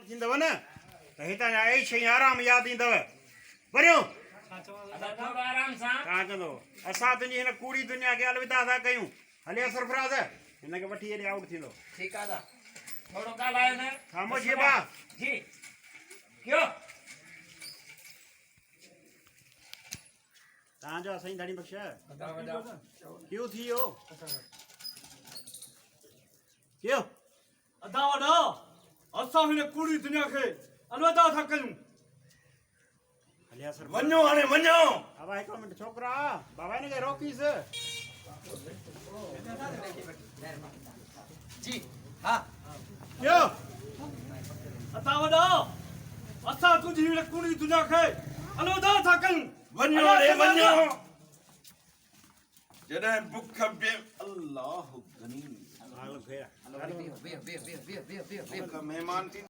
थींदव न त हितां जा ए शयूं आराम यादि ईंदव वरियो तव्हां चवंदो असां तुंहिंजी हिन कूड़ी दुनिया खे अलविदा था कयूं हले सरफराज़ हिनखे वठी हेॾे आउट थींदो ठीकु आहे थोरो ॻाल्हायो न ख़ामोशी बा जी कयो तव्हांजो आहे साईं दाढ़ी बख़्श क्यों थी वियो क्यों अदा वॾा असां हिन कूड़ी दुनिया खे अलविदा था कयूं हलिया सर वञो हाणे वञो बाबा हिकिड़ो मिंट छोकिरा बाबा हिनखे रोकीस जी हा क्यों अदा वॾा असां तुंहिंजी हिन कूड़ी दुनिया खे अलविदा था कयूं वञो रे वञो जॾहिं बुख बे अल्लाह गनी हाल भेण बीह बुख महिमान थी